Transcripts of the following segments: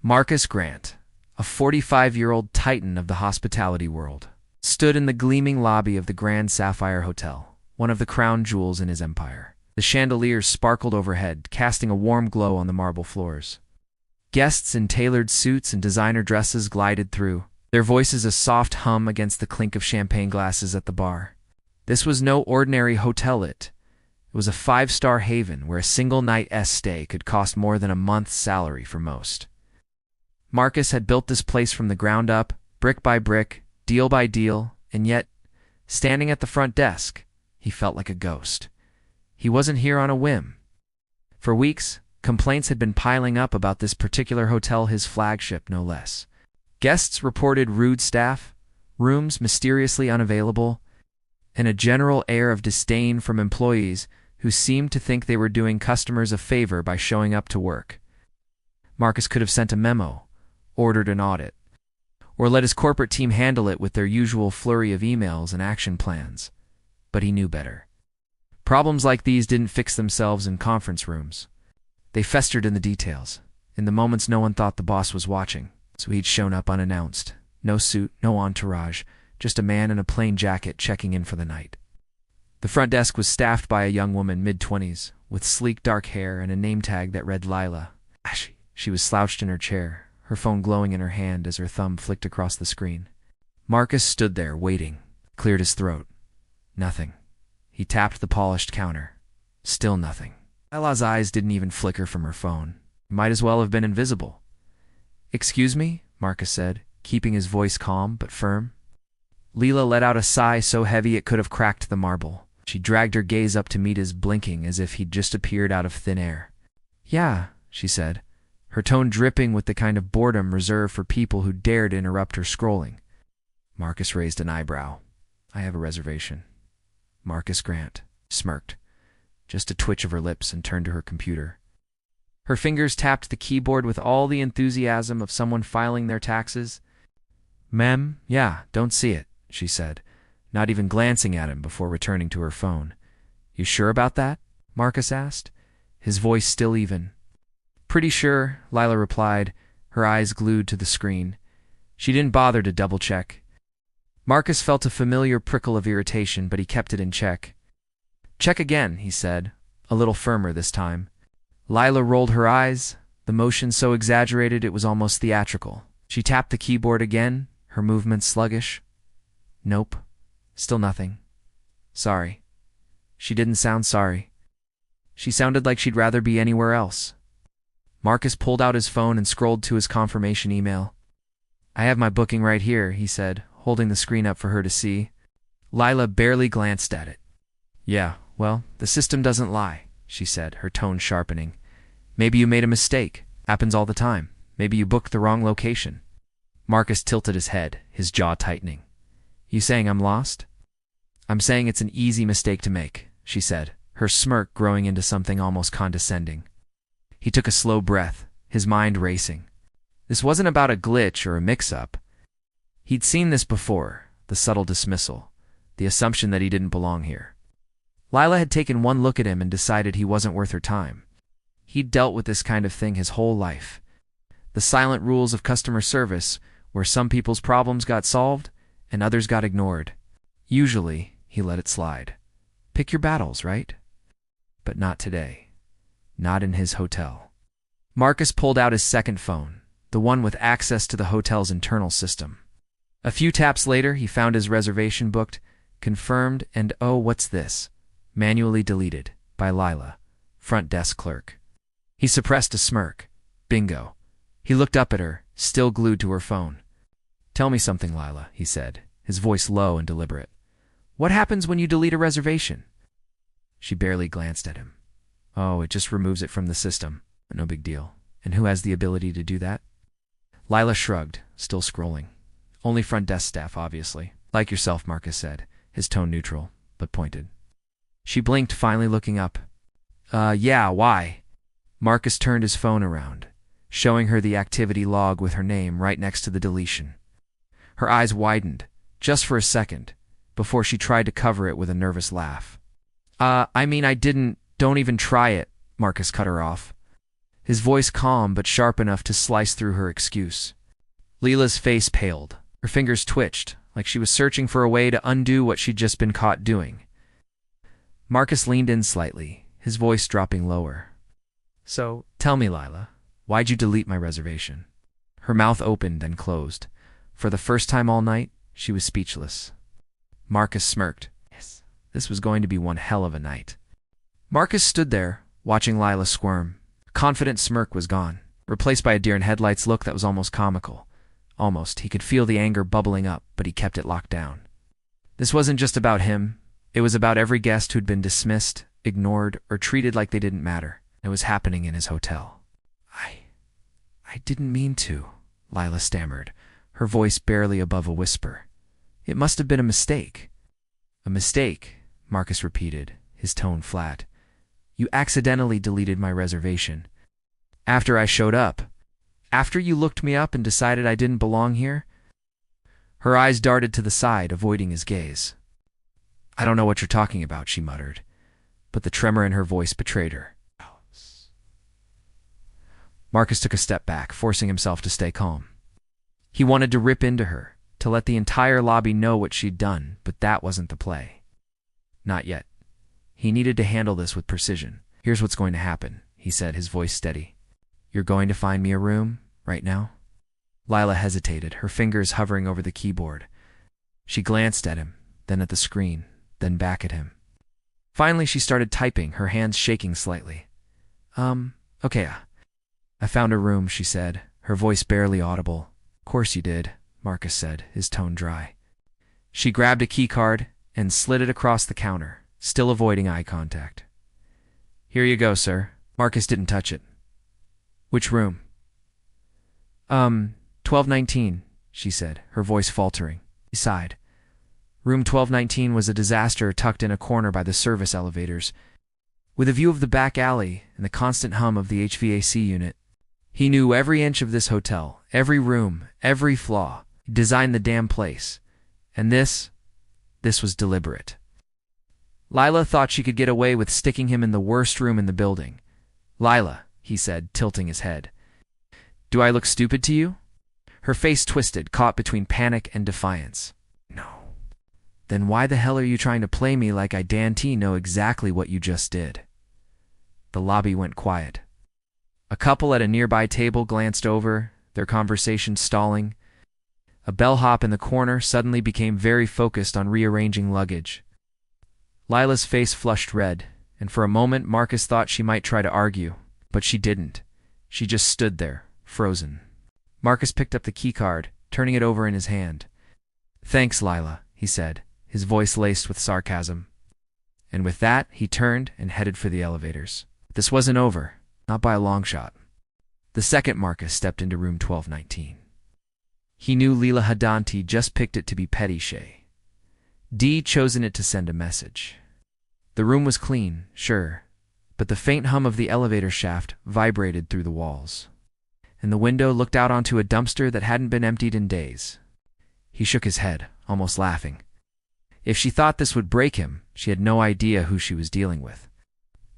Marcus Grant, a 45-year-old titan of the hospitality world, stood in the gleaming lobby of the Grand Sapphire Hotel, one of the crown jewels in his empire. The chandeliers sparkled overhead, casting a warm glow on the marble floors. Guests in tailored suits and designer dresses glided through, their voices a soft hum against the clink of champagne glasses at the bar. This was no ordinary hotel. It was a five-star haven where a single night's stay could cost more than a month's salary for most. Marcus had built this place from the ground up, brick by brick, deal by deal, and yet, standing at the front desk, he felt like a ghost. He wasn't here on a whim. For weeks, complaints had been piling up about this particular hotel, his flagship no less. Guests reported rude staff, rooms mysteriously unavailable, and a general air of disdain from employees who seemed to think they were doing customers a favor by showing up to work. Marcus could have sent a memo, ordered an audit, or let his corporate team handle it with their usual flurry of emails and action plans. But he knew better. Problems like these didn't fix themselves in conference rooms. They festered in the details, in the moments no one thought the boss was watching. So he'd shown up unannounced. No suit, no entourage, just a man in a plain jacket checking in for the night. The front desk was staffed by a young woman mid-20s, with sleek dark hair and a name tag that read Lila. She was slouched in her chair, her phone glowing in her hand as her thumb flicked across the screen. Marcus stood there, waiting, cleared his throat. Nothing. He tapped the polished counter. Still nothing. Lila's eyes didn't even flicker from her phone. Might as well have been invisible. "Excuse me?" Marcus said, keeping his voice calm but firm. Lila let out a sigh so heavy it could have cracked the marble. She dragged her gaze up to meet his, blinking as if he'd just appeared out of thin air. "Yeah," she said, her tone dripping with the kind of boredom reserved for people who dared interrupt her scrolling. Marcus raised an eyebrow. "I have a reservation." Marcus Grant smirked, just a twitch of her lips, and turned to her computer. Her fingers tapped the keyboard with all the enthusiasm of someone filing their taxes. "Ma'am, yeah, don't see it," she said, not even glancing at him before returning to her phone. "You sure about that?" Marcus asked, his voice still even. "Pretty sure," Lila replied, her eyes glued to the screen. She didn't bother to double-check. Marcus felt a familiar prickle of irritation, but he kept it in check. "Check again," he said, a little firmer this time. Lila rolled her eyes, the motion so exaggerated it was almost theatrical. She tapped the keyboard again, her movements sluggish. "Nope. Still nothing. Sorry." She didn't sound sorry. She sounded like she'd rather be anywhere else. Marcus pulled out his phone and scrolled to his confirmation email. "I have my booking right here," he said, holding the screen up for her to see. Lila barely glanced at it. "Yeah, well, the system doesn't lie," she said, her tone sharpening. "Maybe you made a mistake. Happens all the time. Maybe you booked the wrong location." Marcus tilted his head, his jaw tightening. "You saying I'm lost?" "I'm saying it's an easy mistake to make," she said, her smirk growing into something almost condescending. He took a slow breath, his mind racing. This wasn't about a glitch or a mix-up. He'd seen this before, the subtle dismissal, the assumption that he didn't belong here. Lila had taken one look at him and decided he wasn't worth her time. He'd dealt with this kind of thing his whole life. The silent rules of customer service, where some people's problems got solved and others got ignored. Usually, he let it slide. Pick your battles, right? But not today. Not in his hotel. Marcus pulled out his second phone, the one with access to the hotel's internal system. A few taps later, he found his reservation booked, confirmed, and oh, what's this? Manually deleted, by Lila, front desk clerk. He suppressed a smirk. Bingo. He looked up at her, still glued to her phone. "Tell me something, Lila," he said, his voice low and deliberate. "What happens when you delete a reservation?" She barely glanced at him. "Oh, it just removes it from the system. No big deal. And who has the ability to do that?" Lila shrugged, still scrolling. "Only front desk staff, obviously. Like yourself," Marcus said, his tone neutral, but pointed. She blinked, finally looking up. Yeah, why?" Marcus turned his phone around, showing her the activity log with her name right next to the deletion. Her eyes widened, just for a second, before she tried to cover it with a nervous laugh. I mean, I didn't. Don't even try it," Marcus cut her off. his voice calm but sharp enough to slice through her excuse. Lila's face paled. Her fingers twitched, like she was searching for a way to undo what she'd just been caught doing. Marcus leaned in slightly, his voice dropping lower. "So, tell me, Lila, why'd you delete my reservation?" Her mouth opened and closed. For the first time all night, she was speechless. Marcus smirked. Yes, this was going to be one hell of a night. Marcus stood there, watching Lila squirm. Her confident smirk was gone, replaced by a deer-in-headlights look that was almost comical. Almost, he could feel the anger bubbling up, but he kept it locked down. This wasn't just about him. It was about every guest who'd been dismissed, ignored, or treated like they didn't matter. It was happening in his hotel. I didn't mean to, Lila stammered, her voice barely above a whisper. It must have been a mistake. A mistake, Marcus repeated, his tone flat. You accidentally deleted my reservation. After I showed up. After you looked me up and decided I didn't belong here? Her eyes darted to the side, avoiding his gaze. I don't know what you're talking about, she muttered, but the tremor in her voice betrayed her. Marcus took a step back, forcing himself to stay calm. He wanted to rip into her, to let the entire lobby know what she'd done, but that wasn't the play. Not yet. He needed to handle this with precision. Here's what's going to happen, he said, his voice steady. You're going to find me a room, right now? Lila hesitated, her fingers hovering over the keyboard. She glanced at him, then at the screen, then back at him. Finally, she started typing, her hands shaking slightly. Okay, I found a room, she said, her voice barely audible. Course you did, Marcus said, his tone dry. She grabbed a keycard and slid it across the counter, still avoiding eye contact. Here you go, sir. Marcus didn't touch it. Which room? 1219, she said, her voice faltering. He sighed. Room 1219 was a disaster tucked in a corner by the service elevators, with a view of the back alley and the constant hum of the HVAC unit. He knew every inch of this hotel, every room, every flaw. He designed the damn place. And this was deliberate. Lila thought she could get away with sticking him in the worst room in the building. Lila, he said, tilting his head. Do I look stupid to you? Her face twisted, caught between panic and defiance. No. Then why the hell are you trying to play me like I guarantee know exactly what you just did? The lobby went quiet. A couple at a nearby table glanced over, their conversation stalling. A bellhop in the corner suddenly became very focused on rearranging luggage. Lila's face flushed red, and for a moment Marcus thought she might try to argue, but she didn't. She just stood there, frozen. Marcus picked up the keycard, turning it over in his hand. Thanks, Lila, he said, his voice laced with sarcasm. And with that, he turned and headed for the elevators. This wasn't over. Not by a long shot. The second Marcus stepped into room 1219. He knew Lila Hadanti just picked it to be petty shay. D chosen it to send a message. The room was clean, sure, but the faint hum of the elevator shaft vibrated through the walls, and the window looked out onto a dumpster that hadn't been emptied in days. He shook his head, almost laughing. If she thought this would break him, she had no idea who she was dealing with.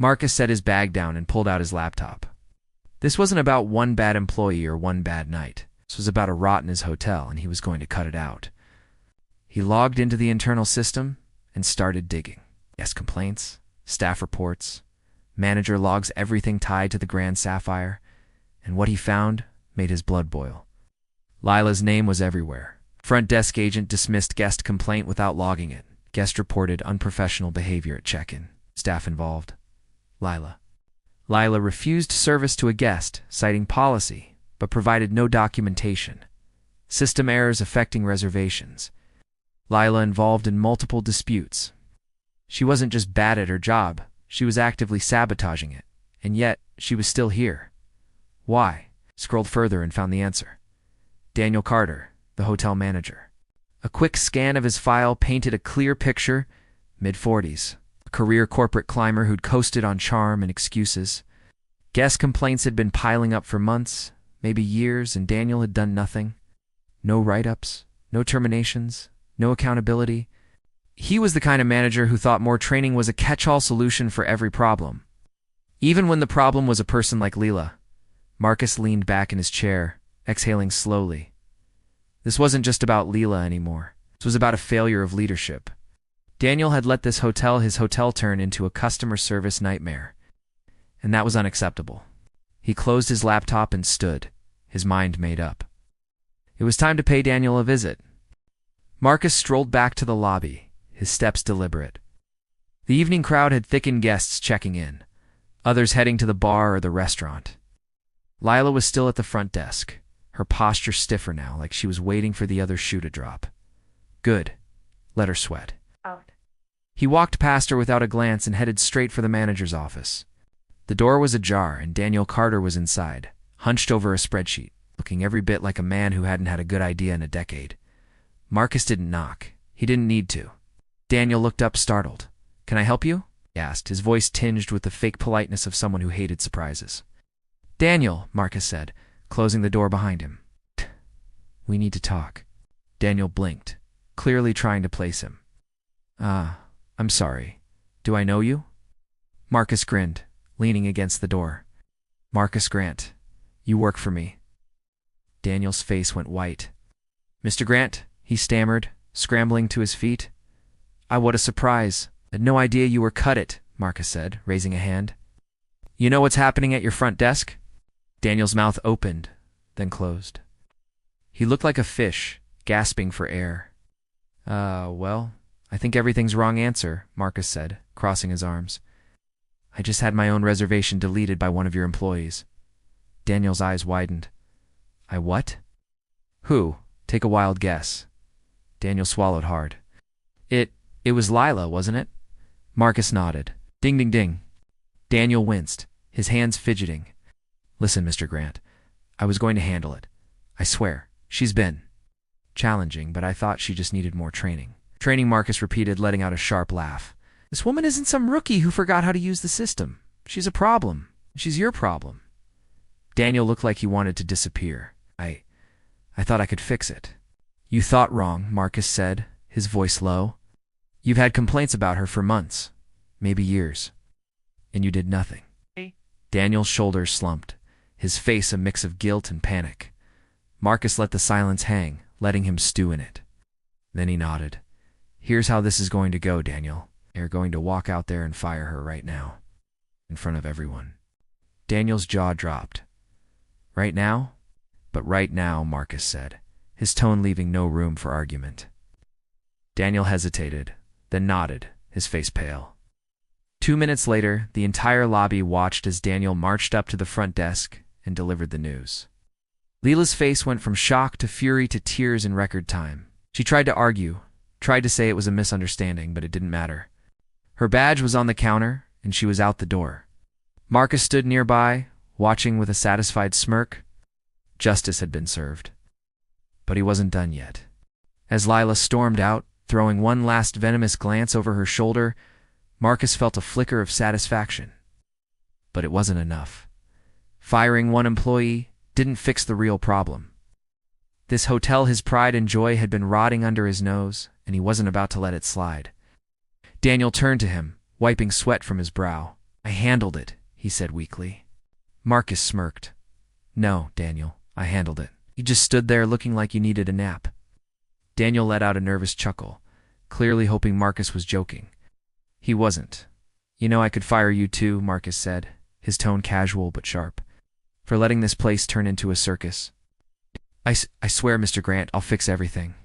Marcus set his bag down and pulled out his laptop. This wasn't about one bad employee or one bad night. This was about a rot in his hotel, and he was going to cut it out. He logged into the internal system and started digging. Guest complaints, staff reports, manager logs, everything tied to the Grand Sapphire, and what he found made his blood boil. Lila's name was everywhere. Front desk agent dismissed guest complaint without logging it. Guest reported unprofessional behavior at check-in. Staff involved. Lila. Lila refused service to a guest, citing policy, but provided no documentation. System errors affecting reservations. Lila involved in multiple disputes. She wasn't just bad at her job, she was actively sabotaging it, and yet she was still here. Why? Scrolled further and found the answer. Daniel Carter, the hotel manager. A quick scan of his file painted a clear picture, mid-40s. A career corporate climber who'd coasted on charm and excuses. Guest complaints had been piling up for months, maybe years, and Daniel had done nothing. No write-ups, no terminations, no accountability. He was the kind of manager who thought more training was a catch-all solution for every problem. Even when the problem was a person like Lila. Marcus leaned back in his chair, exhaling slowly. This wasn't just about Lila anymore. This was about a failure of leadership. Daniel had let his hotel turn into a customer service nightmare, and that was unacceptable. He closed his laptop and stood, his mind made up. It was time to pay Daniel a visit. Marcus strolled back to the lobby, his steps deliberate. The evening crowd had thickened, guests checking in, others heading to the bar or the restaurant. Lila was still at the front desk, her posture stiffer now, like she was waiting for the other shoe to drop. Good. Let her sweat. Out. He walked past her without a glance and headed straight for the manager's office. The door was ajar, and Daniel Carter was inside, hunched over a spreadsheet, looking every bit like a man who hadn't had a good idea in a decade. Marcus didn't knock. He didn't need to. Daniel looked up, startled. "Can I help you?" he asked, his voice tinged with the fake politeness of someone who hated surprises. "Daniel," Marcus said, closing the door behind him. "We need to talk." Daniel blinked, clearly trying to place him. I'm sorry. Do I know you?" Marcus grinned, leaning against the door. "Marcus Grant. You work for me." Daniel's face went white. "Mr. Grant," he stammered, scrambling to his feet. What a surprise. Had no idea you were cut it," Marcus said, raising a hand. "You know what's happening at your front desk?" Daniel's mouth opened, then closed. He looked like a fish, gasping for air. Well, I think everything's wrong answer," Marcus said, crossing his arms. "I just had my own reservation deleted by one of your employees." Daniel's eyes widened. "I what?" "Who? Take a wild guess." Daniel swallowed hard. It was Lila, wasn't it?" Marcus nodded. Ding, ding, ding. Daniel winced, his hands fidgeting. "Listen, Mr. Grant, I was going to handle it. I swear, she's been challenging, but I thought she just needed more training." Training, Marcus repeated, letting out a sharp laugh. "This woman isn't some rookie who forgot how to use the system. She's a problem. She's your problem." Daniel looked like he wanted to disappear. I thought I could fix it." "You thought wrong," Marcus said, his voice low. "You've had complaints about her for months, maybe years, and you did nothing." Daniel's shoulders slumped, his face a mix of guilt and panic. Marcus let the silence hang, letting him stew in it. Then he nodded. "Here's how this is going to go, Daniel. You're going to walk out there and fire her right now, in front of everyone." Daniel's jaw dropped. "Right now?" "But right now," Marcus said, his tone leaving no room for argument. Daniel hesitated, then nodded, his face pale. 2 minutes later, the entire lobby watched as Daniel marched up to the front desk and delivered the news. Lila's face went from shock to fury to tears in record time. She tried to argue, tried to say it was a misunderstanding, but it didn't matter. Her badge was on the counter, and she was out the door. Marcus stood nearby, watching with a satisfied smirk. Justice had been served. But he wasn't done yet. As Lila stormed out, throwing one last venomous glance over her shoulder, Marcus felt a flicker of satisfaction. But it wasn't enough. Firing one employee didn't fix the real problem. This hotel his pride and joy had been rotting under his nose, and he wasn't about to let it slide. Daniel turned to him, wiping sweat from his brow. "I handled it," he said weakly. Marcus smirked. "No, Daniel, I handled it. You just stood there looking like you needed a nap." Daniel let out a nervous chuckle, clearly hoping Marcus was joking. He wasn't. "You know I could fire you too," Marcus said, his tone casual but sharp, "for letting this place turn into a circus." I swear, Mr. Grant, I'll fix everything."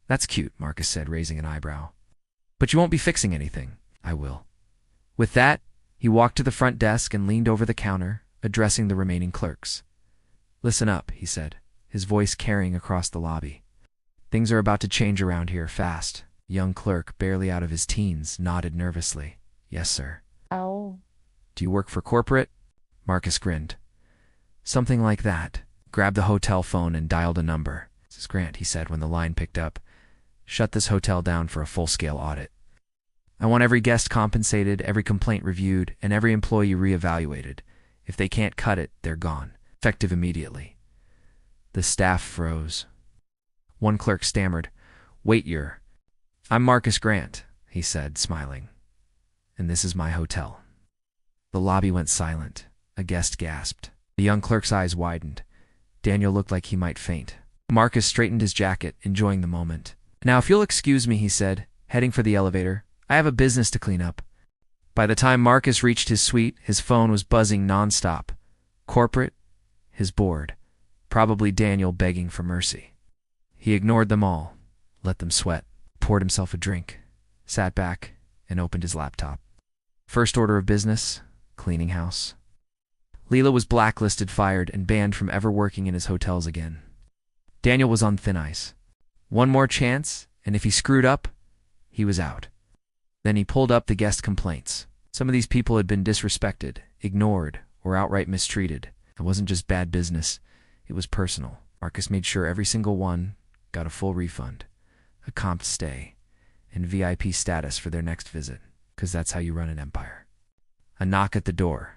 "That's cute," Marcus said, raising an eyebrow. "But you won't be fixing anything." "I will." With that, he walked to the front desk and leaned over the counter, addressing the remaining clerks. "Listen up," he said, his voice carrying across the lobby. "Things are about to change around here fast." The young clerk, barely out of his teens, nodded nervously. "Yes, sir." Oh. "Do you work for corporate?" Marcus grinned. "Something like that." Grabbed the hotel phone and dialed a number. "Mrs. Grant," he said when the line picked up. "Shut this hotel down for a full-scale audit. I want every guest compensated, every complaint reviewed, and every employee reevaluated. If they can't cut it, they're gone. Effective immediately." The staff froze. One clerk stammered, "Wait, I'm Marcus Grant," he said, smiling. "And this is my hotel." The lobby went silent. A guest gasped. The young clerk's eyes widened. Daniel looked like he might faint. Marcus straightened his jacket, enjoying the moment. "Now, if you'll excuse me," he said, heading for the elevator. "I have a business to clean up." By the time Marcus reached his suite, his phone was buzzing nonstop. Corporate, his board, probably Daniel begging for mercy. He ignored them all, let them sweat, poured himself a drink, sat back, and opened his laptop. First order of business, cleaning house. Lila was blacklisted, fired, and banned from ever working in his hotels again. Daniel was on thin ice. One more chance, and if he screwed up, he was out. Then he pulled up the guest complaints. Some of these people had been disrespected, ignored, or outright mistreated. It wasn't just bad business, it was personal. Marcus made sure every single one got a full refund, a comped stay, and VIP status for their next visit, because that's how you run an empire. A knock at the door.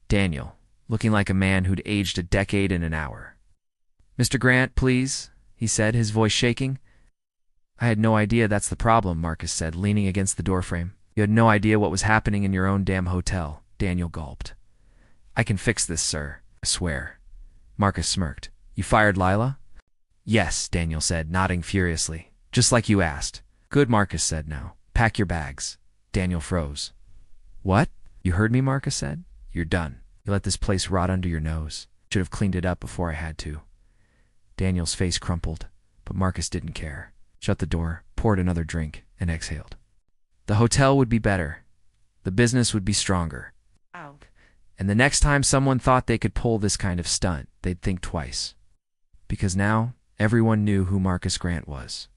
Daniel, looking like a man who'd aged a decade in an hour. "Mr. Grant, please," he said, his voice shaking. "I had no idea that's the problem," Marcus said, leaning against the doorframe. "You had no idea what was happening in your own damn hotel," Daniel gulped. "I can fix this, sir, I swear." Marcus smirked. "You fired Lila?" "Yes," Daniel said, nodding furiously. "Just like you asked." "Good," Marcus said. "Now, pack your bags." Daniel froze. "What?" "You heard me," Marcus said. "You're done. You let this place rot under your nose. Should have cleaned it up before I had to." Daniel's face crumpled, but Marcus didn't care. Shut the door, poured another drink, and exhaled. The hotel would be better. The business would be stronger. Out. And the next time someone thought they could pull this kind of stunt, they'd think twice. Because now, everyone knew who Marcus Grant was.